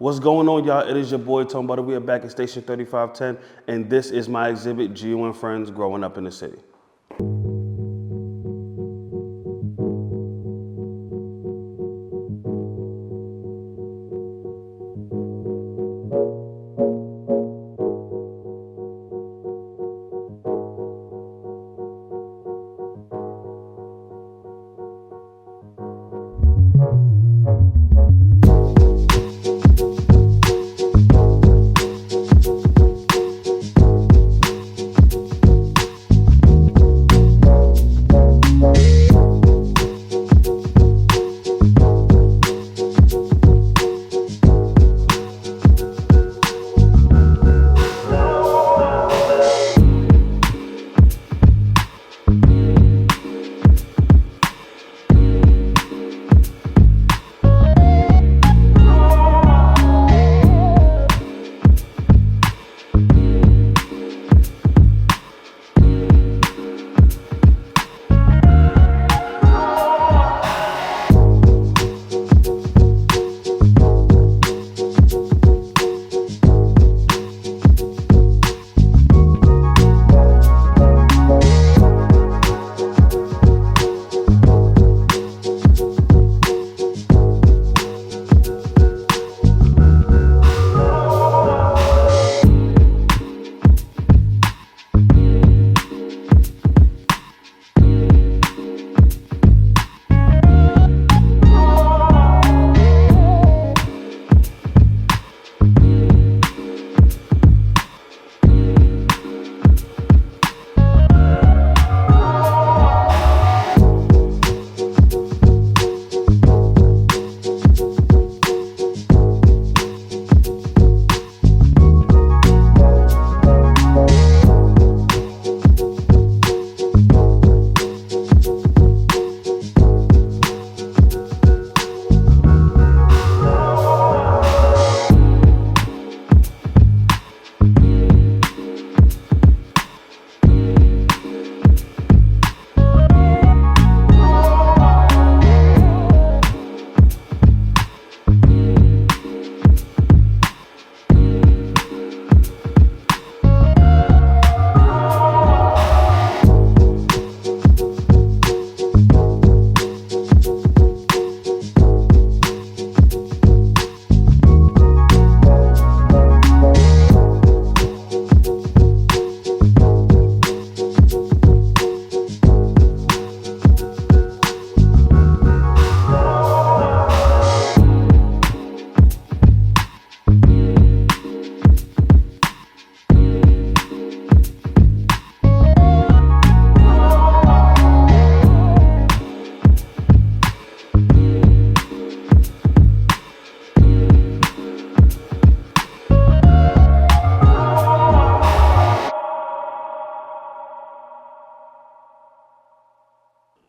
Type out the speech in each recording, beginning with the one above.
What's going on, y'all? It is your boy Tom Butta. We are back at Station 3510, and this is my exhibit, Geo and Friends, Growing Up in the City.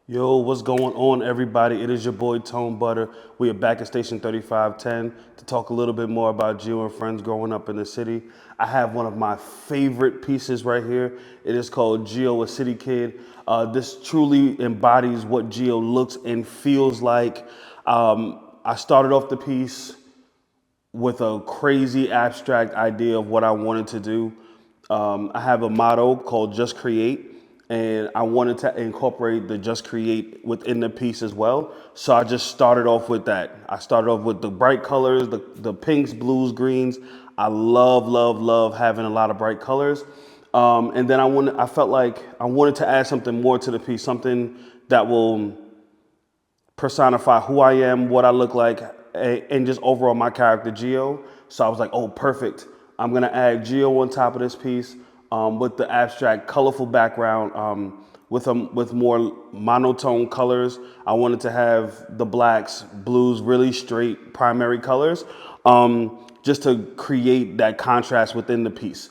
Yo, what's going on, everybody? It is your boy Tone Butter. We are back at Station 3510 to talk a little bit more about Geo and Friends growing up in the city. I have one of my favorite pieces right here. It is called Geo, a City Kid. This truly embodies what Geo looks and feels like. I started off the piece with a crazy abstract idea of what I wanted to do. I have a motto called Just Create, and I wanted to incorporate the Just Create within the piece as well. So I just started off with that. I started off with the bright colors, the pinks, blues, greens. I love having a lot of bright colors. And then I felt like I wanted to add something more to the piece, something that will personify who I am, what I look like, and just overall my character, Geo. So I was like, oh, perfect. I'm gonna add Geo on top of this piece with the abstract, colorful background, with more monotone colors. I wanted to have the blacks, blues, really straight primary colors, just to create that contrast within the piece.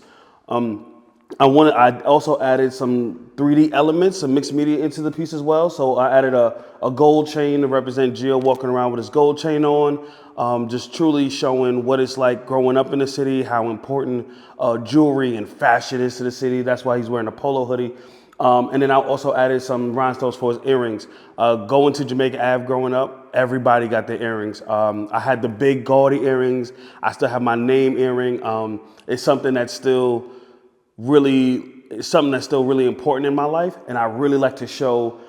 I also added some 3D elements, some mixed media into the piece as well. So I added a gold chain to represent Geo walking around with his gold chain on, just truly showing what it's like growing up in the city, how important jewelry and fashion is to the city. That's why he's wearing a polo hoodie. And then I also added some rhinestones for his earrings. Going to Jamaica Ave growing up, everybody got their earrings. I had the big gaudy earrings. I still have my name earring. It's something that's still really important in my life, and I really like to show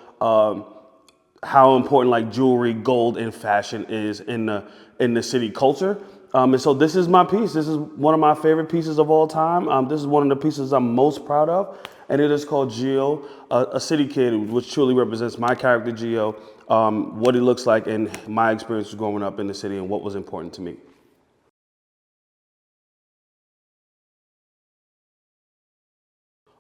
how important like jewelry, gold, and fashion is in the city culture. And so this is my piece. This is one of my favorite pieces of all time. This is one of the pieces I'm most proud of, and it is called Geo, a city kid, which truly represents my character Geo, what he looks like, and my experience growing up in the city and what was important to me.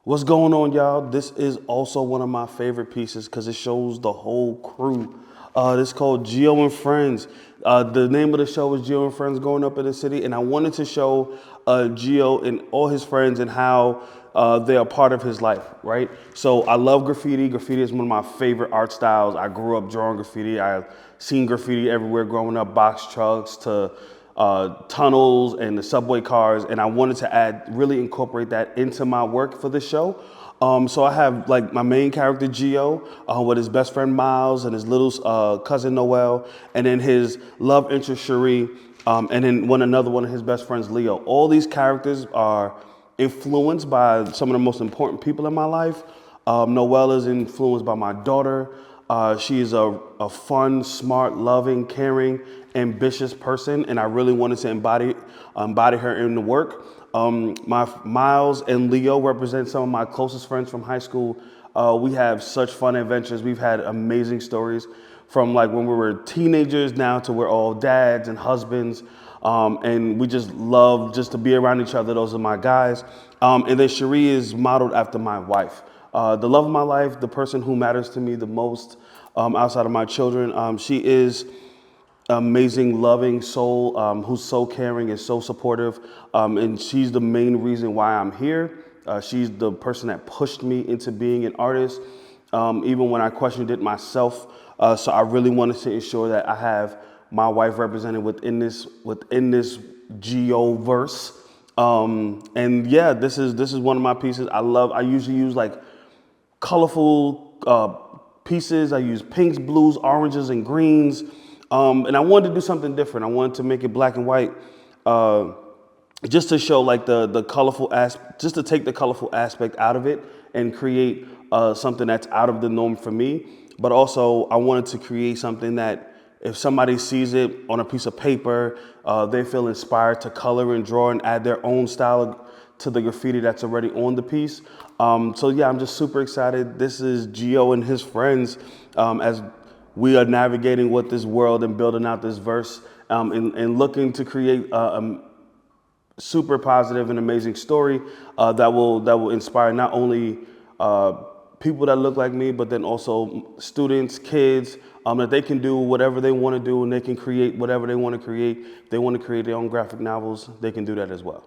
What's going on, y'all? This is also one of my favorite pieces because it shows the whole crew. This is called Geo and Friends. The name of the show is Geo and Friends growing up in the city, and I wanted to show Geo and all his friends and how they are part of his life, right? So I love graffiti. Graffiti is one of my favorite art styles. I grew up drawing graffiti. I've seen graffiti everywhere growing up, box trucks to tunnels and the subway cars, and I wanted to really incorporate that into my work for this show. So I have like my main character Geo with his best friend Miles and his little cousin Noel, and then his love interest Cherie, and then another one of his best friends Leo. All these characters are influenced by some of the most important people in my life. Noel is influenced by my daughter. She is a fun, smart, loving, caring, ambitious person, and I really wanted to embody her in the work. My Miles and Leo represent some of my closest friends from high school. We have such fun adventures. We've had amazing stories from like when we were teenagers now to we're all dads and husbands. And we just love just to be around each other. Those are my guys. And then Cherie is modeled after my wife. The love of my life, the person who matters to me the most outside of my children. She is amazing, loving soul who's so caring and so supportive. And she's the main reason why I'm here. She's the person that pushed me into being an artist, even when I questioned it myself. So I really wanted to ensure that I have my wife represented within this Geo verse. And yeah, this is one of my pieces. I usually use like colorful pieces. I use pinks, blues, oranges, and greens. And I wanted to do something different. I wanted to make it black and white, just to show like the colorful just to take the colorful aspect out of it and create something that's out of the norm for me. But also I wanted to create something that if somebody sees it on a piece of paper, they feel inspired to color and draw and add their own style to the graffiti that's already on the piece. So yeah, I'm just super excited. This is Geo and his friends as we are navigating with this world and building out this verse and looking to create a super positive and amazing story that will inspire not only people that look like me, but then also students, kids, that they can do whatever they want to do and they can create whatever they want to create. If they want to create their own graphic novels, they can do that as well.